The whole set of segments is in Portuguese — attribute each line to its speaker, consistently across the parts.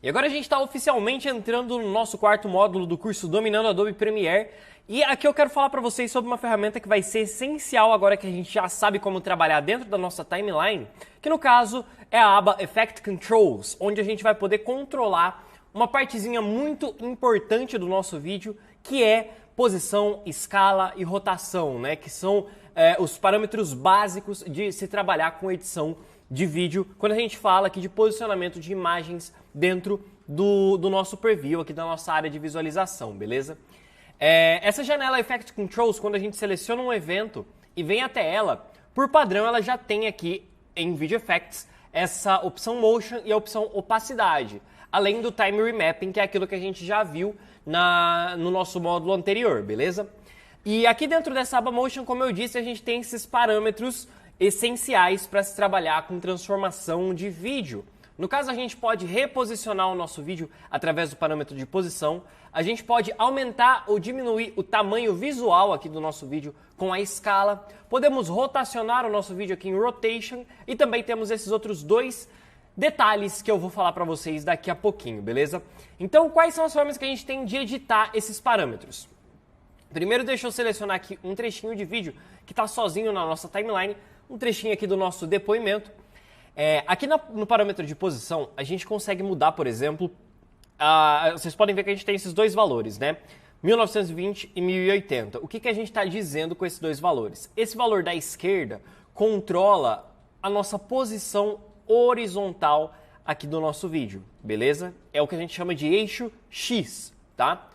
Speaker 1: E agora a gente está oficialmente entrando no nosso quarto módulo do curso Dominando Adobe Premiere. E aqui eu quero falar para vocês sobre uma ferramenta que vai ser essencial agora que a gente já sabe como trabalhar dentro da nossa timeline, que no caso é a aba Effect Controls, onde a gente vai poder controlar uma partezinha muito importante do nosso vídeo, que é posição, escala e rotação, né? Que são os parâmetros básicos de se trabalhar com edição de vídeo, quando a gente fala aqui de posicionamento de imagens dentro do nosso preview, aqui da nossa área de visualização, beleza? Essa janela Effect Controls, quando a gente seleciona um evento e vem até ela, por padrão ela já tem aqui em Video Effects essa opção Motion e a opção Opacidade, além do Time Remapping, que é aquilo que a gente já viu no nosso módulo anterior, beleza? E aqui dentro dessa aba Motion, como eu disse, a gente tem esses parâmetros essenciais para se trabalhar com transformação de vídeo. No caso, a gente pode reposicionar o nosso vídeo através do parâmetro de posição, a gente pode aumentar ou diminuir o tamanho visual aqui do nosso vídeo com a escala, podemos rotacionar o nosso vídeo aqui em Rotation e também temos esses outros dois detalhes que eu vou falar para vocês daqui a pouquinho, beleza? Então, quais são as formas que a gente tem de editar esses parâmetros? Primeiro, deixa eu selecionar aqui um trechinho de vídeo que está sozinho na nossa timeline, um trechinho aqui do nosso depoimento. Aqui no parâmetro de posição, a gente consegue mudar, por exemplo, vocês podem ver que a gente tem esses dois valores, né? 1920 e 1080. O que a gente está dizendo com esses dois valores? Esse valor da esquerda controla a nossa posição horizontal aqui do nosso vídeo, beleza? É o que a gente chama de eixo X, tá?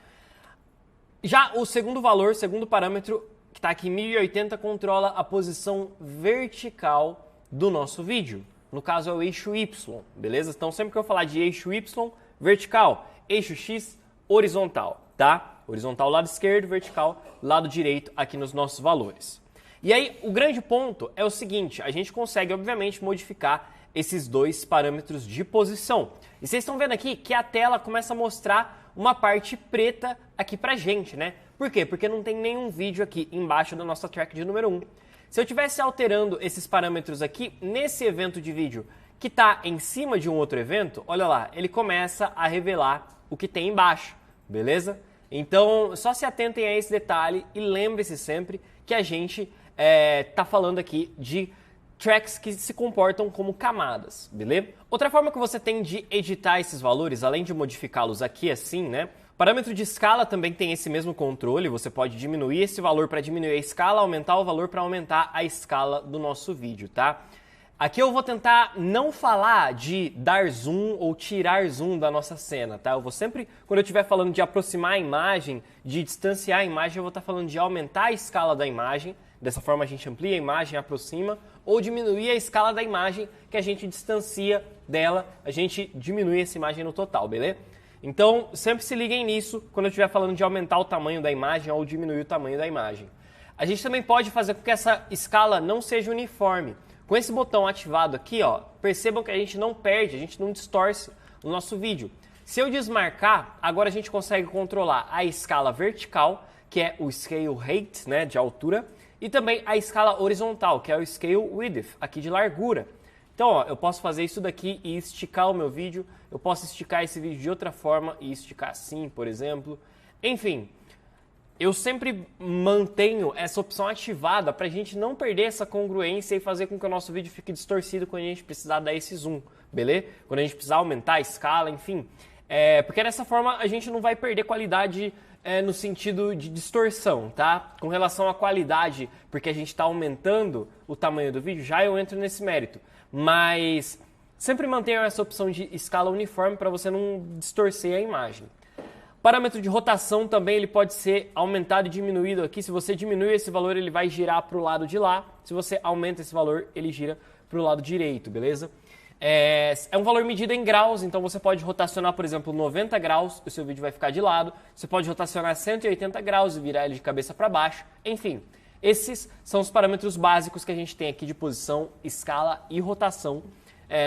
Speaker 1: Já o segundo valor, segundo parâmetro, que está aqui em 1080, controla a posição vertical do nosso vídeo. No caso é o eixo Y, beleza? Então sempre que eu falar de eixo Y, vertical, eixo X, horizontal, tá? Horizontal lado esquerdo, vertical lado direito aqui nos nossos valores. E aí o grande ponto é o seguinte, a gente consegue obviamente modificar esses dois parâmetros de posição. E vocês estão vendo aqui que a tela começa a mostrar uma parte preta aqui pra gente, né? Por quê? Porque não tem nenhum vídeo aqui embaixo da nossa track de número 1. Se eu estivesse alterando esses parâmetros aqui nesse evento de vídeo que está em cima de um outro evento, olha lá, ele começa a revelar o que tem embaixo, beleza? Então, só se atentem a esse detalhe e lembre-se sempre que a gente tá falando aqui de tracks que se comportam como camadas, beleza? Outra forma que você tem de editar esses valores, além de modificá-los aqui assim, né? O parâmetro de escala também tem esse mesmo controle, você pode diminuir esse valor para diminuir a escala, aumentar o valor para aumentar a escala do nosso vídeo, tá? Aqui eu vou tentar não falar de dar zoom ou tirar zoom da nossa cena, tá? Eu vou sempre, quando eu estiver falando de aproximar a imagem, de distanciar a imagem, eu vou estar falando de aumentar a escala da imagem, dessa forma a gente amplia a imagem, aproxima, ou diminuir a escala da imagem, que a gente distancia dela, a gente diminui essa imagem no total, beleza? Então, sempre se liguem nisso quando eu estiver falando de aumentar o tamanho da imagem ou diminuir o tamanho da imagem. A gente também pode fazer com que essa escala não seja uniforme. Com esse botão ativado aqui, ó, percebam que a gente não perde, a gente não distorce o nosso vídeo. Se eu desmarcar, agora a gente consegue controlar a escala vertical, que é o Scale Height, né, de altura, e também a escala horizontal, que é o Scale Width, aqui de largura. Então, ó, eu posso fazer isso daqui e esticar o meu vídeo, eu posso esticar esse vídeo de outra forma e esticar assim, por exemplo. Enfim, eu sempre mantenho essa opção ativada para a gente não perder essa congruência e fazer com que o nosso vídeo fique distorcido quando a gente precisar dar esse zoom, beleza? Quando a gente precisar aumentar a escala, enfim. Porque dessa forma a gente não vai perder qualidade no sentido de distorção, tá? Com relação à qualidade, porque a gente está aumentando o tamanho do vídeo, já eu entro nesse mérito. Mas sempre mantenham essa opção de escala uniforme para você não distorcer a imagem. O parâmetro de rotação também ele pode ser aumentado e diminuído aqui. Se você diminuir esse valor, ele vai girar para o lado de lá. Se você aumenta esse valor, ele gira para o lado direito, beleza? É um valor medido em graus, então você pode rotacionar, por exemplo, 90 graus, o seu vídeo vai ficar de lado. Você pode rotacionar 180 graus e virar ele de cabeça para baixo. Enfim, esses são os parâmetros básicos que a gente tem aqui de posição, escala e rotação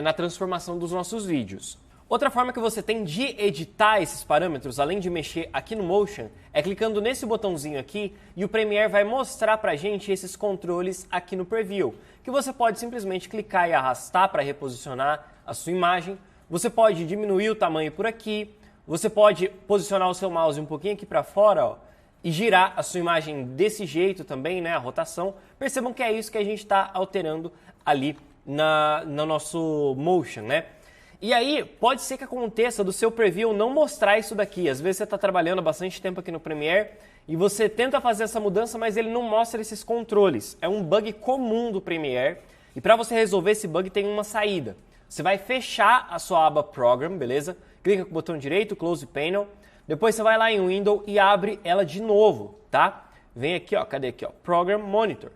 Speaker 1: na transformação dos nossos vídeos. Outra forma que você tem de editar esses parâmetros, além de mexer aqui no Motion, é clicando nesse botãozinho aqui e o Premiere vai mostrar pra gente esses controles aqui no Preview, que você pode simplesmente clicar e arrastar para reposicionar a sua imagem, Você pode diminuir o tamanho por aqui, você pode posicionar o seu mouse um pouquinho aqui para fora, ó, e girar a sua imagem desse jeito também, né, a rotação. Percebam que é isso que a gente está alterando ali no nosso motion, né? E aí, pode ser que aconteça do seu preview não mostrar isso daqui. Às vezes você está trabalhando há bastante tempo aqui no Premiere e você tenta fazer essa mudança, mas ele não mostra esses controles. É um bug comum do Premiere e para você resolver esse bug tem uma saída. Você vai fechar a sua aba Program, beleza? Clica com o botão direito, Close Panel. Depois você vai lá em Window e abre ela de novo, tá? Vem aqui, ó, cadê aqui, ó? Program Monitor.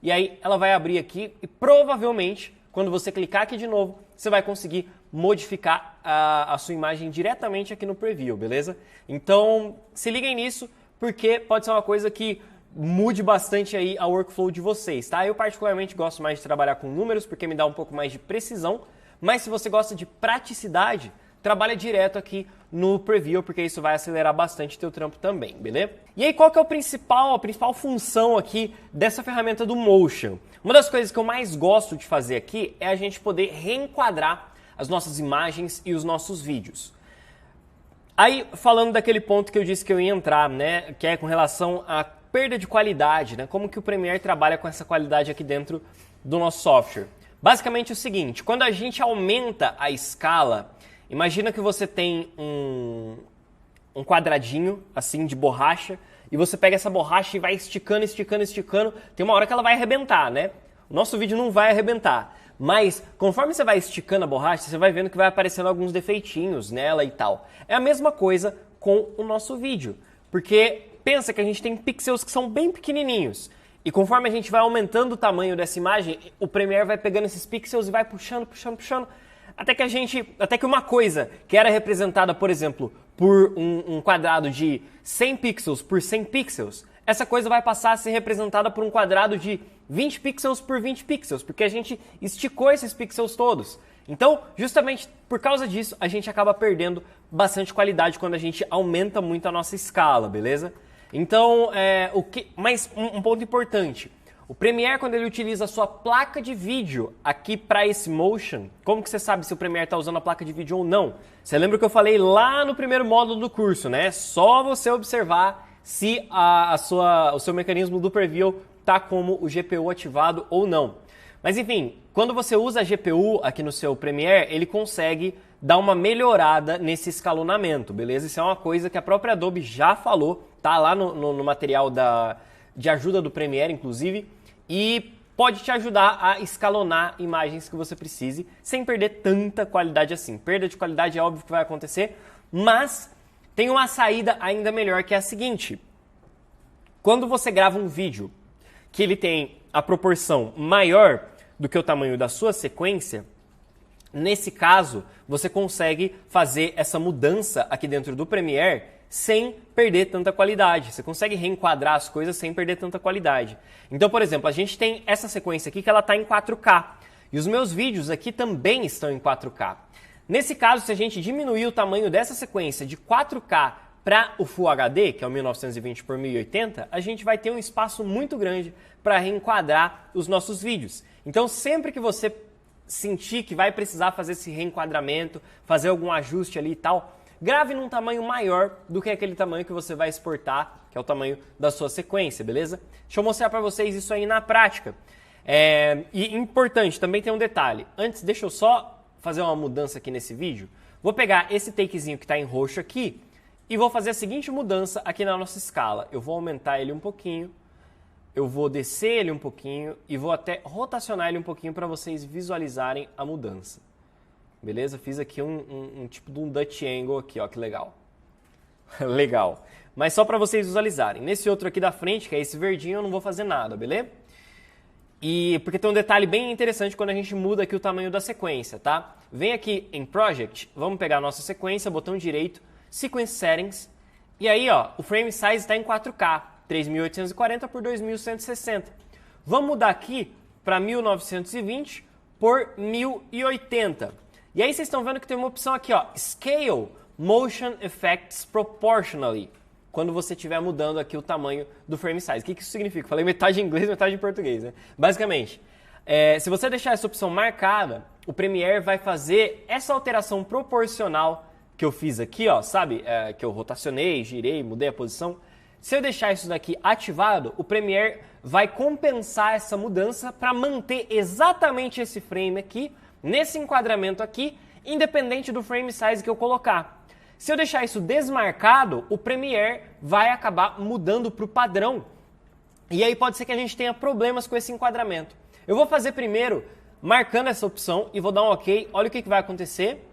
Speaker 1: E aí ela vai abrir aqui e provavelmente, quando você clicar aqui de novo, você vai conseguir modificar a sua imagem diretamente aqui no Preview, beleza? Então, se liguem nisso, porque pode ser uma coisa que mude bastante aí a workflow de vocês, tá? Eu particularmente gosto mais de trabalhar com números, porque me dá um pouco mais de precisão, mas se você gosta de praticidade, trabalha direto aqui no Preview, porque isso vai acelerar bastante o teu trampo também, beleza? E aí, qual que é a principal função aqui dessa ferramenta do Motion? Uma das coisas que eu mais gosto de fazer aqui é a gente poder reenquadrar as nossas imagens e os nossos vídeos. Aí, falando daquele ponto que eu disse que eu ia entrar, né, que é com relação à perda de qualidade, né, como que o Premiere trabalha com essa qualidade aqui dentro do nosso software. Basicamente é o seguinte, quando a gente aumenta a escala, imagina que você tem um quadradinho, assim, de borracha, e você pega essa borracha e vai esticando, esticando, esticando, tem uma hora que ela vai arrebentar, né? O nosso vídeo não vai arrebentar, mas conforme você vai esticando a borracha, você vai vendo que vai aparecendo alguns defeitinhos nela e tal. É a mesma coisa com o nosso vídeo, porque pensa que a gente tem pixels que são bem pequenininhos, e conforme a gente vai aumentando o tamanho dessa imagem, o Premiere vai pegando esses pixels e vai puxando, puxando, puxando, até que uma coisa que era representada, por exemplo, por um quadrado de 100 pixels por 100 pixels, essa coisa vai passar a ser representada por um quadrado de 20 pixels por 20 pixels, porque a gente esticou esses pixels todos. Então, justamente por causa disso, a gente acaba perdendo bastante qualidade quando a gente aumenta muito a nossa escala, beleza? Então, mas um ponto importante. O Premiere, quando ele utiliza a sua placa de vídeo aqui para esse Motion, como que você sabe se o Premiere está usando a placa de vídeo ou não? Você lembra que eu falei lá no primeiro módulo do curso, né? Só você observar se o seu mecanismo do Preview está como o GPU ativado ou não. Mas enfim, quando você usa a GPU aqui no seu Premiere, ele consegue dar uma melhorada nesse escalonamento, beleza? Isso é uma coisa que a própria Adobe já falou, tá lá no material de ajuda do Premiere, inclusive, e pode te ajudar a escalonar imagens que você precise sem perder tanta qualidade assim. Perda de qualidade é óbvio que vai acontecer, mas tem uma saída ainda melhor, que é a seguinte. Quando você grava um vídeo que ele tem a proporção maior do que o tamanho da sua sequência, nesse caso, você consegue fazer essa mudança aqui dentro do Premiere sem perder tanta qualidade. Você consegue reenquadrar as coisas sem perder tanta qualidade. Então, por exemplo, a gente tem essa sequência aqui que ela está em 4K. E os meus vídeos aqui também estão em 4K. Nesse caso, se a gente diminuir o tamanho dessa sequência de 4K para o Full HD, que é o 1920 por 1080, a gente vai ter um espaço muito grande para reenquadrar os nossos vídeos. Então, sempre que você sentir que vai precisar fazer esse reenquadramento, fazer algum ajuste ali e tal, grave num tamanho maior do que aquele tamanho que você vai exportar, que é o tamanho da sua sequência, beleza? Deixa eu mostrar para vocês isso aí na prática. E importante, também tem um detalhe. Antes, deixa eu só fazer uma mudança aqui nesse vídeo. Vou pegar esse takezinho que está em roxo aqui e vou fazer a seguinte mudança aqui na nossa escala. Eu vou aumentar ele um pouquinho, eu vou descer ele um pouquinho e vou até rotacionar ele um pouquinho para vocês visualizarem a mudança. Beleza? Fiz aqui um tipo de um Dutch angle aqui, ó, que legal. Legal. Mas só para vocês visualizarem. Nesse outro aqui da frente, que é esse verdinho, eu não vou fazer nada, beleza? E porque tem um detalhe bem interessante quando a gente muda aqui o tamanho da sequência, tá? Vem aqui em Project, vamos pegar a nossa sequência, botão direito, Sequence Settings, e aí, ó, o frame size está em 4K, 3840 por 2160. Vamos mudar aqui para 1920 por 1080. E aí vocês estão vendo que tem uma opção aqui, ó, Scale Motion Effects Proportionally, quando você estiver mudando aqui o tamanho do frame size. O que isso significa? Falei metade em inglês, metade em português, né? Basicamente, se você deixar essa opção marcada, o Premiere vai fazer essa alteração proporcional que eu fiz aqui, ó, sabe? Que eu rotacionei, girei, mudei a posição. Se eu deixar isso daqui ativado, o Premiere vai compensar essa mudança para manter exatamente esse frame aqui, nesse enquadramento aqui, independente do frame size que eu colocar. Se eu deixar isso desmarcado, o Premiere vai acabar mudando para o padrão. E aí pode ser que a gente tenha problemas com esse enquadramento. Eu vou fazer primeiro marcando essa opção e vou dar um OK. Olha o que vai acontecer.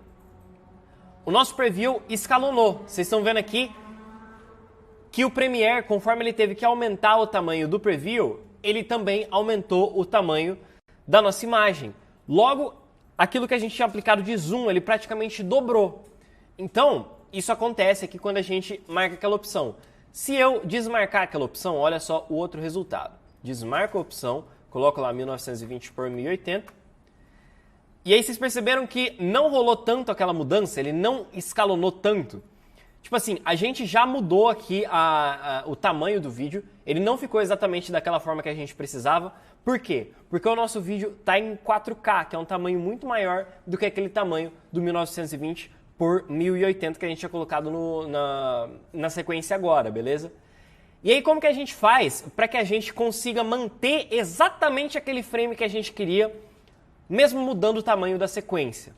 Speaker 1: O nosso preview escalonou. Vocês estão vendo aqui que o Premiere, conforme ele teve que aumentar o tamanho do preview, ele também aumentou o tamanho da nossa imagem. Logo, aquilo que a gente tinha aplicado de zoom, ele praticamente dobrou. Então, isso acontece aqui quando a gente marca aquela opção. Se eu desmarcar aquela opção, olha só o outro resultado. Desmarco a opção, coloco lá 1920 por 1080. E aí vocês perceberam que não rolou tanto aquela mudança, ele não escalonou tanto. Tipo assim, a gente já mudou aqui o tamanho do vídeo, ele não ficou exatamente daquela forma que a gente precisava. Por quê? Porque o nosso vídeo está em 4K, que é um tamanho muito maior do que aquele tamanho do 1920 por 1080 que a gente tinha colocado na sequência agora, beleza? E aí como que a gente faz para que a gente consiga manter exatamente aquele frame que a gente queria, mesmo mudando o tamanho da sequência?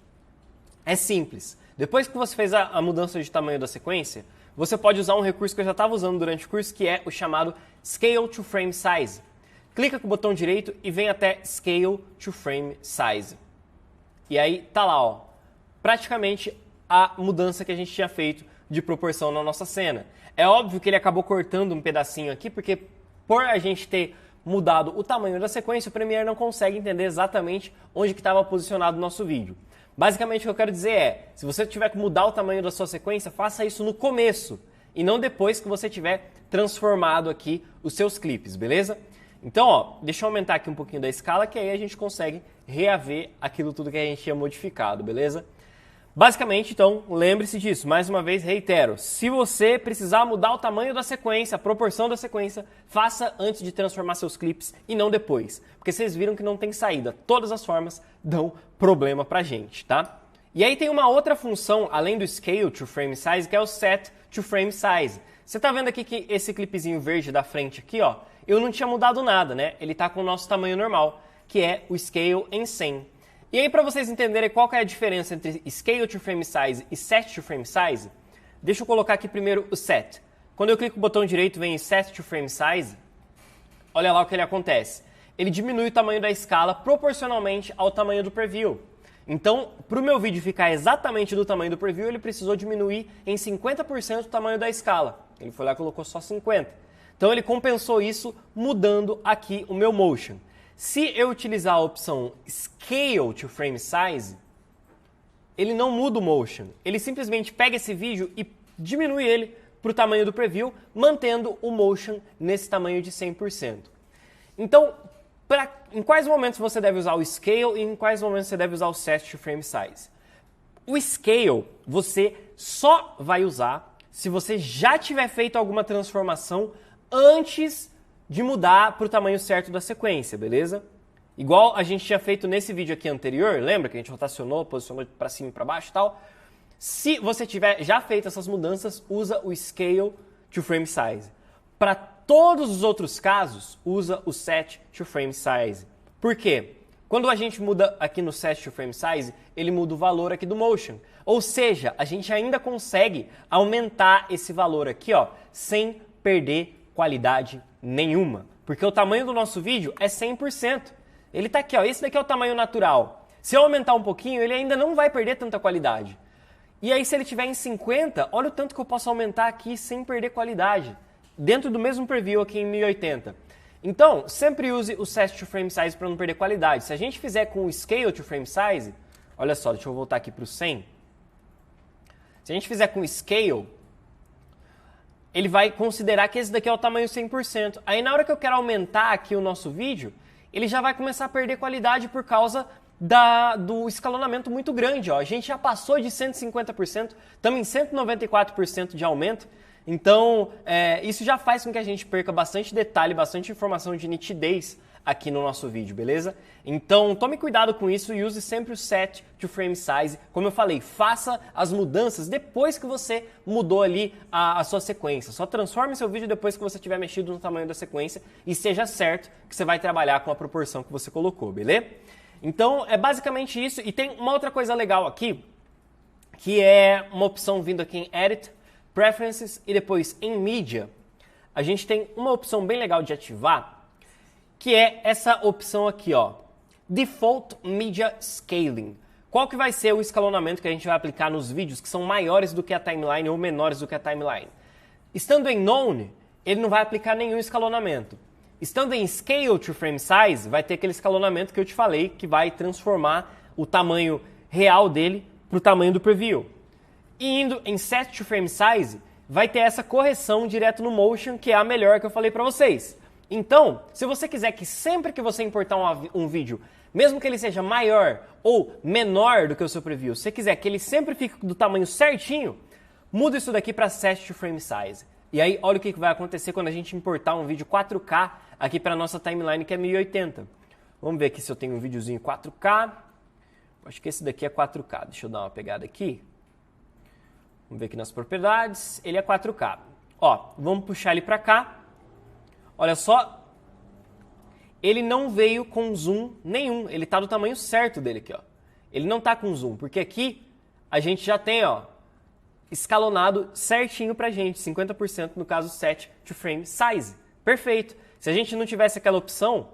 Speaker 1: É simples. Depois que você fez a mudança de tamanho da sequência, você pode usar um recurso que eu já estava usando durante o curso, que é o chamado Scale to Frame Size. Clica com o botão direito e vem até Scale to Frame Size. E aí tá lá, ó, praticamente a mudança que a gente tinha feito de proporção na nossa cena. É óbvio que ele acabou cortando um pedacinho aqui, porque por a gente ter mudado o tamanho da sequência, o Premiere não consegue entender exatamente onde que estava posicionado o nosso vídeo. Basicamente o que eu quero dizer é, se você tiver que mudar o tamanho da sua sequência, faça isso no começo e não depois que você tiver transformado aqui os seus clipes, beleza? Então, ó, deixa eu aumentar aqui um pouquinho da escala, que aí a gente consegue reaver aquilo tudo que a gente tinha modificado, beleza? Basicamente, então, lembre-se disso. Mais uma vez, reitero, se você precisar mudar o tamanho da sequência, a proporção da sequência, faça antes de transformar seus clipes e não depois. Porque vocês viram que não tem saída. Todas as formas dão problema pra gente, tá? E aí tem uma outra função, além do Scale to Frame Size, que é o Set to Frame Size. Você tá vendo aqui que esse clipezinho verde da frente aqui, ó, eu não tinha mudado nada, né? Ele tá com o nosso tamanho normal, que é o Scale em 100. E aí, para vocês entenderem qual que é a diferença entre Scale to Frame Size e Set to Frame Size, deixa eu colocar aqui primeiro o Set. Quando eu clico no botão direito, vem em Set to Frame Size, olha lá o que ele acontece. Ele diminui o tamanho da escala proporcionalmente ao tamanho do preview. Então, para o meu vídeo ficar exatamente do tamanho do preview, ele precisou diminuir em 50% o tamanho da escala. Ele foi lá e colocou só 50%. Então, ele compensou isso mudando aqui o meu motion. Se eu utilizar a opção Scale to Frame Size, ele não muda o motion. Ele simplesmente pega esse vídeo e diminui ele para o tamanho do preview, mantendo o motion nesse tamanho de 100%. Então, em quais momentos você deve usar o Scale e em quais momentos você deve usar o Set to Frame Size? O Scale você só vai usar se você já tiver feito alguma transformação antes de mudar para o tamanho certo da sequência, beleza? Igual a gente tinha feito nesse vídeo aqui anterior, lembra que a gente rotacionou, posicionou para cima e para baixo e tal? Se você tiver já feito essas mudanças, usa o Scale to Frame Size. Para todos os outros casos, usa o Set to Frame Size. Por quê? Quando a gente muda aqui no Set to Frame Size, ele muda o valor aqui do motion. Ou seja, a gente ainda consegue aumentar esse valor aqui, ó, sem perder qualidade nenhuma, porque o tamanho do nosso vídeo é 100%. Ele tá aqui, ó, esse daqui é o tamanho natural. Se eu aumentar um pouquinho, ele ainda não vai perder tanta qualidade. E aí se ele tiver em 50, olha o tanto que eu posso aumentar aqui sem perder qualidade, dentro do mesmo preview aqui em 1080. Então, sempre use o Set to Frame Size para não perder qualidade. Se a gente fizer com o Scale to Frame Size, olha só, deixa eu voltar aqui para o 100. Se a gente fizer com o Scale, ele vai considerar que esse daqui é o tamanho 100%. Aí na hora que eu quero aumentar aqui o nosso vídeo, ele já vai começar a perder qualidade por causa do escalonamento muito grande. Ó. A gente já passou de 150%, estamos em 194% de aumento. Então, isso já faz com que a gente perca bastante detalhe, bastante informação de nitidez aqui no nosso vídeo, beleza? Então tome cuidado com isso e use sempre o Set to Frame Size. Como eu falei, faça as mudanças depois que você mudou ali a sua sequência. Só transforme seu vídeo depois que você tiver mexido no tamanho da sequência e seja certo que você vai trabalhar com a proporção que você colocou, beleza? Então é basicamente isso. E tem uma outra coisa legal aqui, que é uma opção vindo aqui em Edit, Preferences e depois em Media. A gente tem uma opção bem legal de ativar, que é essa opção aqui, ó, Default Media Scaling. Qual que vai ser o escalonamento que a gente vai aplicar nos vídeos que são maiores do que a timeline ou menores do que a timeline? Estando em None, ele não vai aplicar nenhum escalonamento. Estando em Scale to Frame Size, vai ter aquele escalonamento que eu te falei, que vai transformar o tamanho real dele para o tamanho do preview. E indo em Set to Frame Size, vai ter essa correção direto no Motion, que é a melhor que eu falei para vocês. Então, se você quiser que sempre que você importar um vídeo, mesmo que ele seja maior ou menor do que o seu preview, se você quiser que ele sempre fique do tamanho certinho, muda isso daqui para Set to Frame Size. E aí, olha o que vai acontecer quando a gente importar um vídeo 4K aqui para a nossa timeline, que é 1080. Vamos ver aqui se eu tenho um videozinho 4K. Acho que esse daqui é 4K. Deixa eu dar uma pegada aqui. Vamos ver aqui nas propriedades. Ele é 4K. Ó, vamos puxar ele para cá. Olha só. Ele não veio com zoom nenhum. Ele está do tamanho certo dele aqui, ó. Ele não está com zoom, porque aqui a gente já tem, ó, escalonado certinho pra gente, 50% no caso Set to Frame Size. Perfeito. Se a gente não tivesse aquela opção,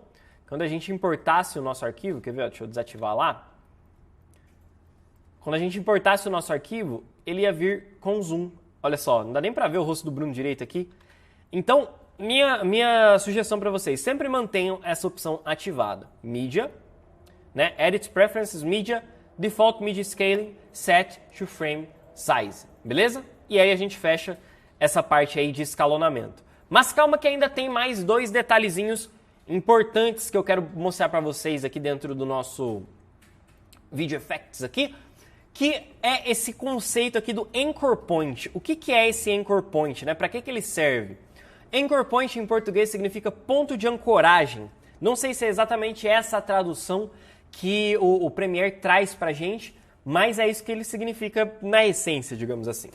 Speaker 1: quando a gente importasse o nosso arquivo, quer ver? Deixa eu desativar lá. Quando a gente importasse o nosso arquivo, ele ia vir com zoom. Olha só, não dá nem pra ver o rosto do Bruno direito aqui. Então, minha sugestão para vocês, sempre mantenham essa opção ativada. Media, né? Edit Preferences, Media, Default Media Scaling, Set to Frame Size. Beleza? E aí a gente fecha essa parte aí de escalonamento. Mas calma que ainda tem mais dois detalhezinhos importantes que eu quero mostrar para vocês aqui dentro do nosso Video Effects aqui, que é esse conceito aqui do Anchor Point. O que é esse Anchor Point, né? Para que ele serve? Anchor Point em português significa ponto de ancoragem. Não sei se é exatamente essa a tradução que o Premiere traz pra gente, mas é isso que ele significa na essência, digamos assim.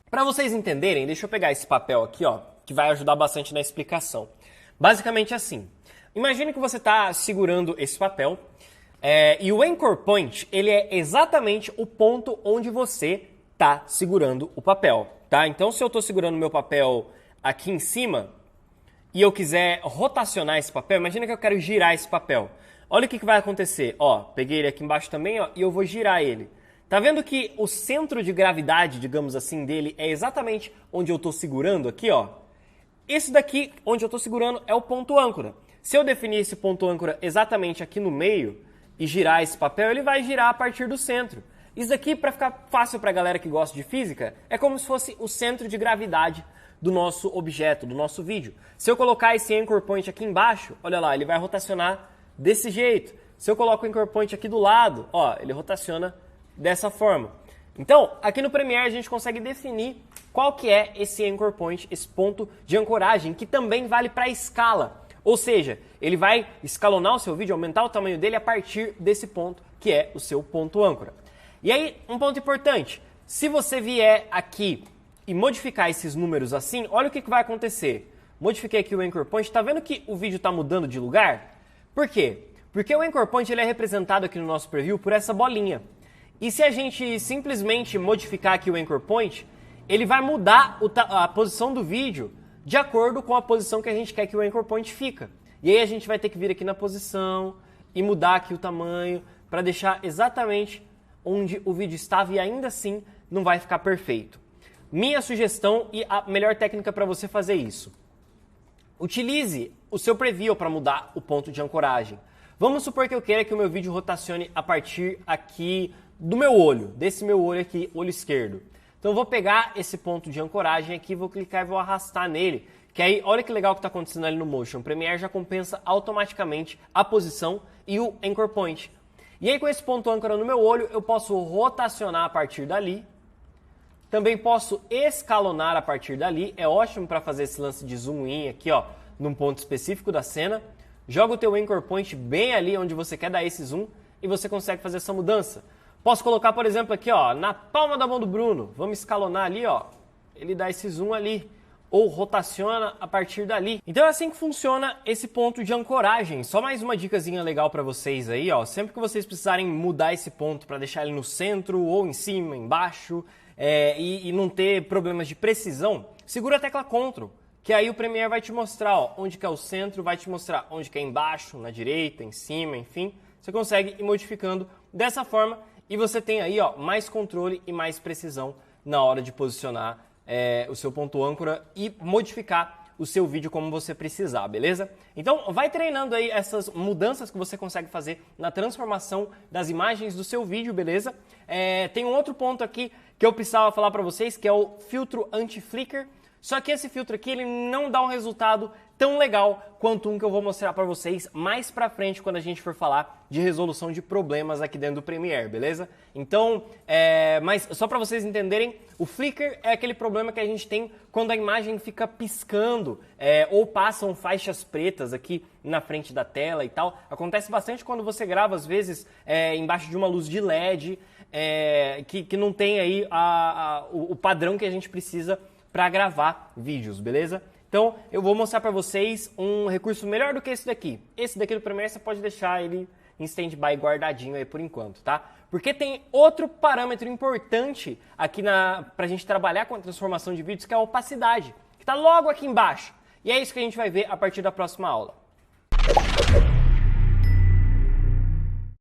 Speaker 1: Para vocês entenderem, deixa eu pegar esse papel aqui, ó, que vai ajudar bastante na explicação. Basicamente assim, imagine que você está segurando esse papel e o Anchor Point, ele é exatamente o ponto onde você está segurando o papel, tá? Então, se eu estou segurando meu papel aqui em cima e eu quiser rotacionar esse papel, imagina que eu quero girar esse papel. Olha o que vai acontecer. Ó, peguei ele aqui embaixo também, ó, e eu vou girar ele. Tá vendo que o centro de gravidade, digamos assim, dele é exatamente onde eu estou segurando aqui, ó? Esse daqui, onde eu estou segurando, é o ponto âncora. Se eu definir esse ponto âncora exatamente aqui no meio e girar esse papel, ele vai girar a partir do centro. Isso daqui, para ficar fácil para a galera que gosta de física, é como se fosse o centro de gravidade do nosso objeto, do nosso vídeo. Se eu colocar esse Anchor Point aqui embaixo, olha lá, ele vai rotacionar desse jeito. Se eu coloco o Anchor Point aqui do lado, ó, ele rotaciona dessa forma. Então, aqui no Premiere a gente consegue definir qual que é esse Anchor Point, esse ponto de ancoragem, que também vale para a escala. Ou seja, ele vai escalonar o seu vídeo, aumentar o tamanho dele a partir desse ponto, que é o seu ponto âncora. E aí, um ponto importante, se você vier aqui e modificar esses números assim, olha o que vai acontecer. Modifiquei aqui o Anchor Point, tá vendo que o vídeo está mudando de lugar? Por quê? Porque o Anchor Point ele é representado aqui no nosso preview por essa bolinha. E se a gente simplesmente modificar aqui o Anchor Point, ele vai mudar a posição do vídeo de acordo com a posição que a gente quer que o Anchor Point fica. E aí a gente vai ter que vir aqui na posição e mudar aqui o tamanho para deixar exatamente onde o vídeo estava e ainda assim não vai ficar perfeito. Minha sugestão e a melhor técnica para você fazer isso. Utilize o seu preview para mudar o ponto de ancoragem. Vamos supor que eu queira que o meu vídeo rotacione a partir aqui do meu olho, desse meu olho aqui, olho esquerdo. Então eu vou pegar esse ponto de ancoragem aqui, vou clicar e vou arrastar nele, que aí, olha que legal que está acontecendo ali no Motion. O Premiere já compensa automaticamente a posição e o Anchor Point. E aí com esse ponto âncora no meu olho, eu posso rotacionar a partir dali. Também posso escalonar a partir dali. É ótimo para fazer esse lance de zoom in aqui, ó, num ponto específico da cena. joga o teu Anchor Point bem ali onde você quer dar esse zoom e você consegue fazer essa mudança. Posso colocar, por exemplo, aqui, ó, na palma da mão do Bruno. Vamos escalonar ali, ó. Ele dá esse zoom ali. Ou rotaciona a partir dali. Então é assim que funciona esse ponto de ancoragem. Só mais uma dicasinha legal para vocês aí, ó. Sempre que vocês precisarem mudar esse ponto para deixar ele no centro, ou em cima, embaixo, e não ter problemas de precisão, segura a tecla Ctrl, que aí o Premiere vai te mostrar, ó, onde que é o centro, vai te mostrar onde que é embaixo, na direita, em cima, enfim. Você consegue ir modificando dessa forma e você tem aí, ó, mais controle e mais precisão na hora de posicionar o seu ponto âncora e modificar o seu vídeo como você precisar, beleza? Então vai treinando aí essas mudanças que você consegue fazer na transformação das imagens do seu vídeo, beleza? Tem um outro ponto aqui que eu precisava falar para vocês, que é o filtro anti-flicker. Só que esse filtro aqui, ele não dá um resultado tão legal quanto um que eu vou mostrar para vocês mais pra frente quando a gente for falar de resolução de problemas aqui dentro do Premiere, beleza? Então, mas só para vocês entenderem, o flicker é aquele problema que a gente tem quando a imagem fica piscando ou passam faixas pretas aqui na frente da tela e tal. Acontece bastante quando você grava, às vezes, embaixo de uma luz de LED, que não tem aí o padrão que a gente precisa para gravar vídeos, beleza? Então, eu vou mostrar para vocês um recurso melhor do que esse daqui. Esse daqui do Premiere você pode deixar ele em stand-by guardadinho aí por enquanto, tá? Porque tem outro parâmetro importante aqui pra gente trabalhar com a transformação de vídeos, que é a opacidade, que tá logo aqui embaixo. E é isso que a gente vai ver a partir da próxima aula.